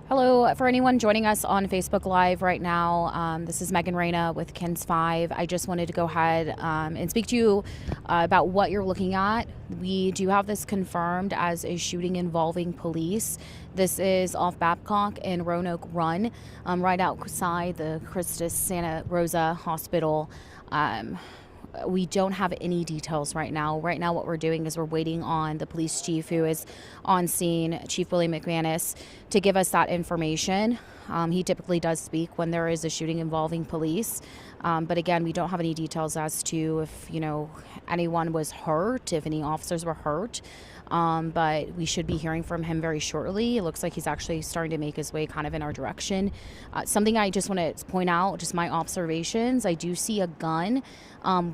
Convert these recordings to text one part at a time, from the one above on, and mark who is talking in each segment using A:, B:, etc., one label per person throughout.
A: Hello, for anyone joining us on Facebook Live right now, this is Megan Reyna with KINS 5. I just wanted to go ahead and speak to you about what you're looking at. We do have this confirmed as a shooting involving police. This is off Babcock and Roanoke Run, right outside the Christus Santa Rosa Hospital. We don't have any details right now. Right now what we're doing is we're waiting on the police chief who is on scene, Chief Willie McManus, to give us that information. He typically does speak when there is a shooting involving police. But again, we don't have any details as to if, anyone was hurt, if any officers were hurt. But we should be hearing from him very shortly. It looks like he's actually starting to make his way kind of in our direction. Something I just want to point out, just my observations, I do see a gun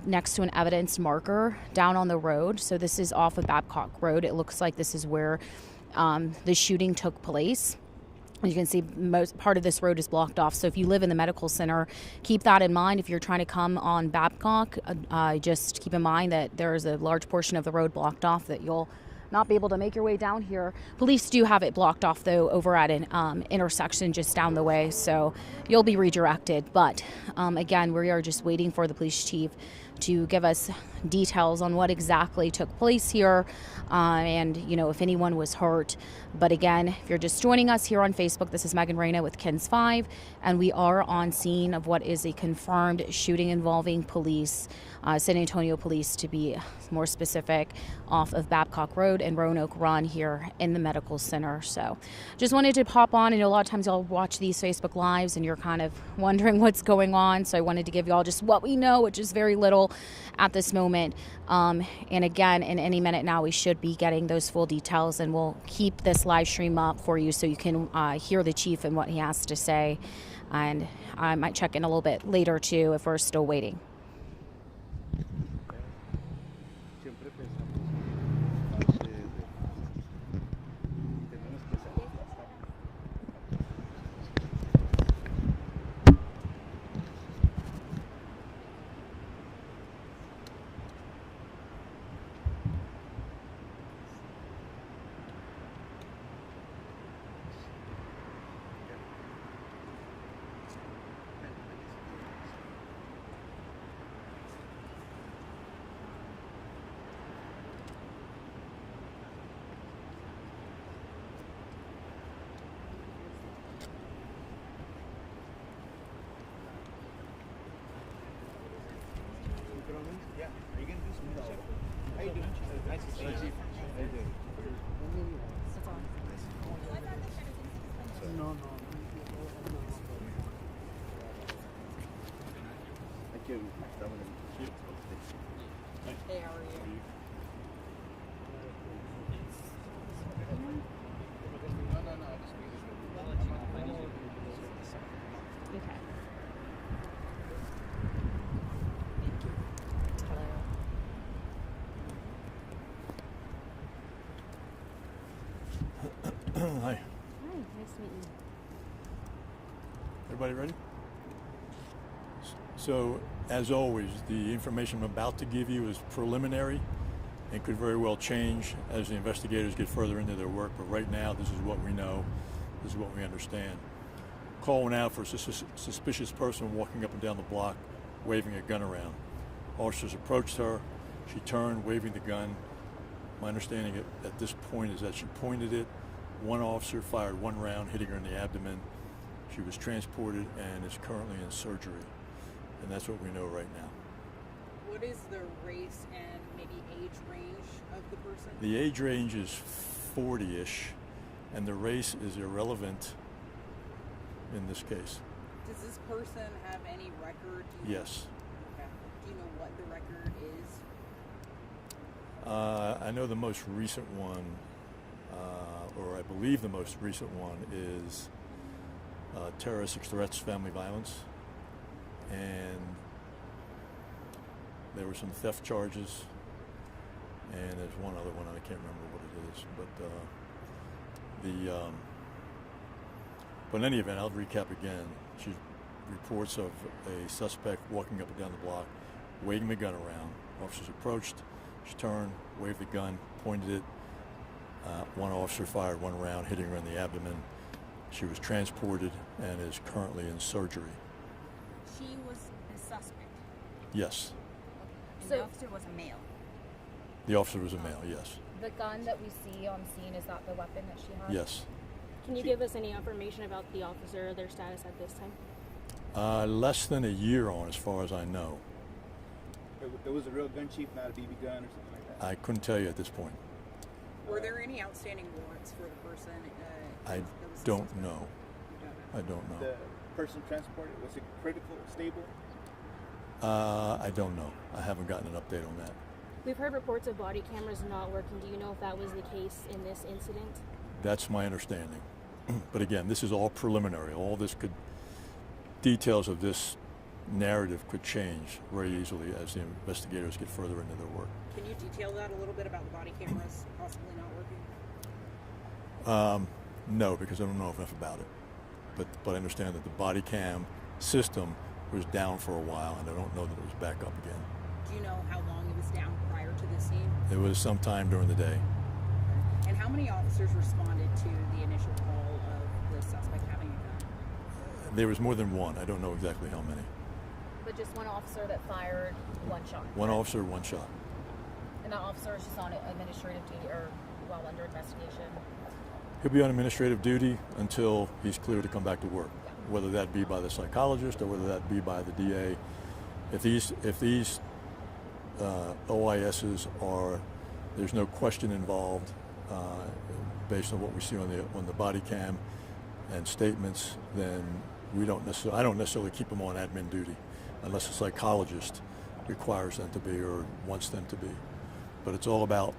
A: next to an evidence marker down on the road. So this is off of Babcock Road. It looks like this is where the shooting took place. As you can see, most part of this road is blocked off. So if you live in the medical center, keep that in mind. If you're trying to come on Babcock, just keep in mind that there is a large portion of the road blocked off that you'll not be able to make your way down here. Police do have it blocked off, though, over at an intersection just down the way, so you'll be redirected. But again, we are just waiting for the police chief to give us details on what exactly took place here and, if anyone was hurt. But again, if you're just joining us here on Facebook, this is Megan Reyna with KINS 5, and we are on scene of what is a confirmed shooting involving police, San Antonio police to be more specific, off of Babcock Road and Roanoke Run here in the medical center. So just wanted to pop on. I know a lot of times y'all watch these Facebook Lives and you're kind of wondering what's going on. So I wanted to give y'all just what we know, which is very little at this moment. And again, in any minute now, we should be getting those full details, and we'll keep this live stream up for you so you can hear the chief and what he has to say. And I might check in a little bit later too if we're still waiting.
B: Yeah, are you going to do some stuff? How you doing? Nice to see you. How you doing? No. Thank you.
C: Hey, how are you?
B: No, I just really
A: Okay.
D: Hi.
A: Hi, nice to meet you.
D: Everybody ready? So, as always, the information I'm about to give you is preliminary and could very well change as the investigators get further into their work. But right now, this is what we know. This is what we understand. Call went out for a suspicious person walking up and down the block, waving a gun around. Officers approached her. She turned, waving the gun. My understanding at this point is that she pointed it. One officer fired one round, hitting her in the abdomen. She was transported and is currently in surgery. And that's what we know right now.
C: What is the race and maybe age range of the person?
D: The age range is 40-ish, and the race is irrelevant in this case.
C: Does this person have any record?
D: Yes.
C: Okay. Do you know what the record is?
D: I know the most recent one, or I believe the most recent one, is terroristic threats, family violence, and there were some theft charges, and there's one other one, I can't remember what it is, but in any event, I'll recap again. She reports of a suspect walking up and down the block, waving the gun around. Officers approached. She turned, waved the gun, pointed it. One officer fired one round, hitting her in the abdomen. She was transported and is currently in surgery.
E: She was a suspect.
D: Yes.
E: And
A: So-
E: the officer was a male.
D: The officer was a male, yes.
A: The gun that we see on scene, is that the weapon that she had?
D: Yes.
F: Can you give us any information about the officer or their status at this time?
D: Less than a year on, as far as I know.
B: It was a real gun, chief, not a BB gun or something like that.
D: I couldn't tell you at this point.
C: Were there any outstanding warrants for the person?
D: I
C: that was
D: don't
C: suspect?
D: know.
C: You don't know.
D: I don't know.
B: The person transported, was it critical, stable?
D: I don't know. I haven't gotten an update on that.
F: We've heard reports of body cameras not working. Do you know if that was the case in this incident?
D: That's my understanding. But again, this is all preliminary. All this could, details of this narrative could change very easily as the investigators get further into their work.
C: Can you detail that a little bit about the body cameras possibly not working?
D: No, because I don't know enough about it. But I understand that the body cam system was down for a while, and I don't know that it was back up again.
C: Do you know how long it was down prior to this scene?
D: It was sometime during the day.
C: And how many officers responded to the initial call of the suspect having a gun?
D: There was more than one. I don't know exactly how many.
A: But just one officer that fired one shot.
D: One officer, one shot.
A: And that officer is just on administrative duty or while under investigation.
D: He'll be on administrative duty until he's cleared to come back to work, whether that be by the psychologist or whether that be by the DA. If these OISs are, there's no question involved based on what we see on the body cam and statements, then I don't necessarily keep them on admin duty unless a psychologist requires them to be or wants them to be. But it's all about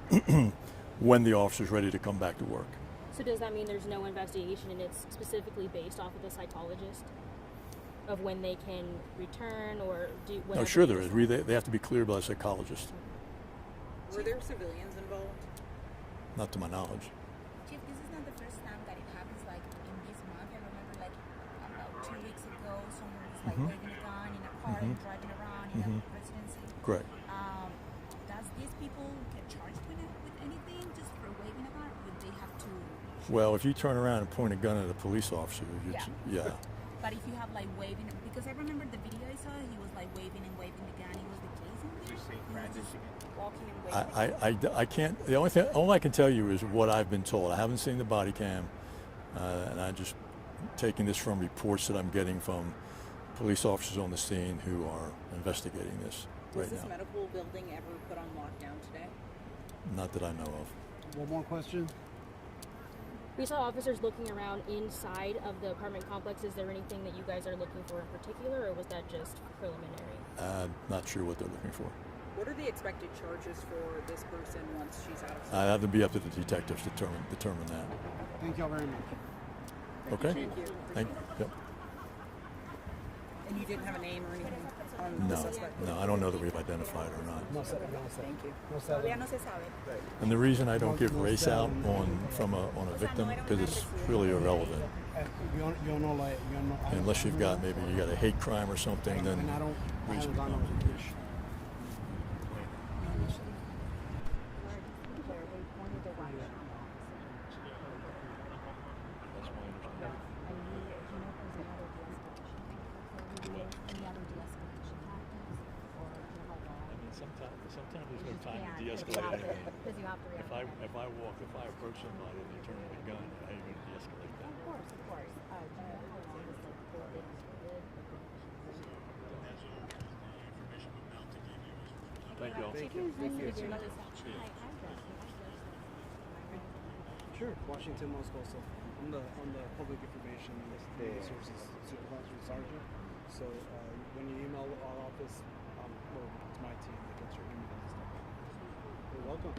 D: when the officer's ready to come back to work.
F: So does that mean there's no investigation and it's specifically based off of the psychologist of when they can return or do?
D: No, sure there is. They have to be cleared by a psychologist.
C: Were there civilians involved?
D: Not to my knowledge.
E: Chief, this is not the first time that it happens like in this month. I remember like about 2 weeks ago, someone was like waving a gun in a car and driving around in a residency.
D: Correct.
E: Does these people get charged with anything just for waving a gun, or would they have to?
D: Well, if you turn around and point a gun at a police officer, yeah.
E: But if you have like waving, because I remember the video I saw, he was like waving and waving the gun. It was the case in there.
B: Just say
E: He was
B: brandishing
E: just
B: it.
E: walking and waving.
D: I can't. All I can tell you is what I've been told. I haven't seen the body cam, and I'm just taking this from reports that I'm getting from police officers on the scene who are investigating this
C: Was
D: right
C: this
D: now.
C: medical building ever put on lockdown today?
D: Not that I know of.
G: One more question.
F: We saw officers looking around inside of the apartment complex. Is there anything that you guys are looking for in particular, or was that just preliminary?
D: Not sure what they're looking for.
C: What are the expected charges for this person once she's out of
D: I have to be up to the detectives to determine that.
G: Thank y'all very much.
D: Okay.
C: Thank you.
D: Thank you. Yep.
C: And you didn't have a name or anything on the
D: No,
C: suspect?
D: no, I don't know that we've identified her or not.
G: No sé, no sé.
C: Thank you.
G: No sé.
E: Todavía no se sabe.
D: And the reason I don't give race out on a victim because it's really irrelevant.
G: Yo no like, yo no.
D: Unless you've got maybe you got a hate crime or something, then
G: And I
D: reason
G: haven't gone
D: becomes
G: over
D: an
G: the
D: issue. Sometimes there's no time to de-escalate anything.
A: Because you have to react.
D: If I approach somebody and they turn on a gun, I ain't going to de-escalate that.
A: Of course, of course. Do you know how long this building started?
D: Thank y'all.
G: Thank you. Sure. Washington Moscoso. I'm the public information services supervisor sergeant. So when you email our office, well, it's my team that gets your email and stuff. You're welcome.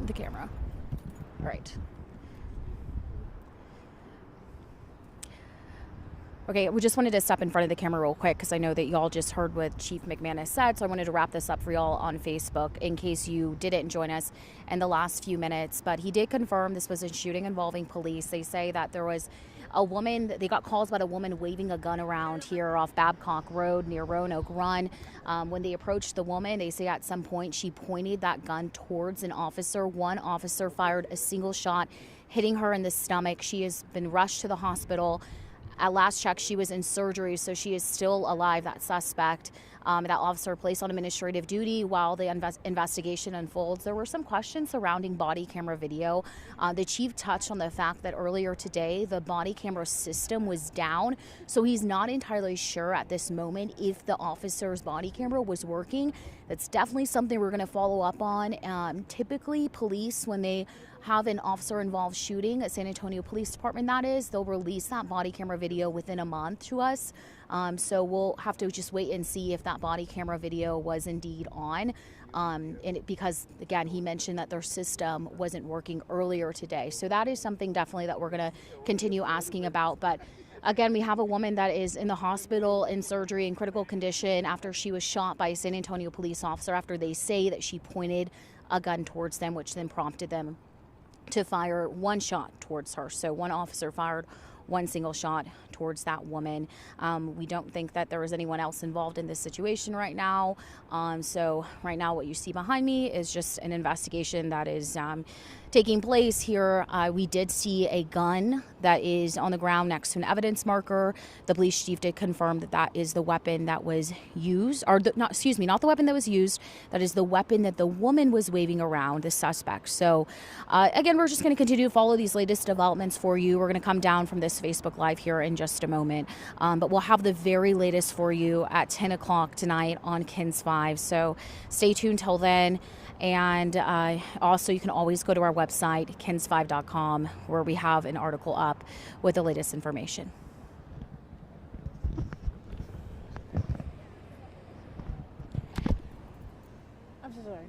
A: the camera. All right. Okay, we just wanted to step in front of the camera real quick because I know that y'all just heard what Chief McManus said, so I wanted to wrap this up for y'all on Facebook in case you didn't join us in the last few minutes. But he did confirm this was a shooting involving police. They say that there was a woman, they got calls about a woman waving a gun around here off Babcock Road near Roanoke Run. When they approached the woman, they say at some point she pointed that gun towards an officer. One officer fired a single shot, hitting her in the stomach. She has been rushed to the hospital. At last check, she was in surgery, so she is still alive, that suspect. That officer placed on administrative duty while the investigation unfolds. There were some questions surrounding body camera video. The chief touched on the fact that earlier today, the body camera system was down, so he's not entirely sure at this moment if the officer's body camera was working. That's definitely something we're going to follow up on. Typically, police, when they have an officer-involved shooting at San Antonio Police Department, that is, they'll release that body camera video within a month to us. So we'll have to just wait and see if that body camera video was indeed on. Because, again, he mentioned that their system wasn't working earlier today. So that is something definitely that we're going to continue asking about. But again, we have a woman that is in the hospital in surgery in critical condition after she was shot by a San Antonio police officer after they say that she pointed a gun towards them, which then prompted them to fire one shot towards her. So one officer fired one single shot towards that woman. We don't think that there is anyone else involved in this situation right now. So right now what you see behind me is just an investigation that is taking place here. We did see a gun that is on the ground next to an evidence marker. The police chief did confirm that that is the weapon that was used, or not the weapon that was used. That is the weapon that the woman was waving around, the suspect. So again, we're just going to continue to follow these latest developments for you. We're going to come down from this Facebook Live here in just a moment, but we'll have the very latest for you at 10 o'clock tonight on KINS 5. So stay tuned till then. And also, you can always go to our website, kins5.com, where we have an article up with the latest information.
F: I'm so sorry.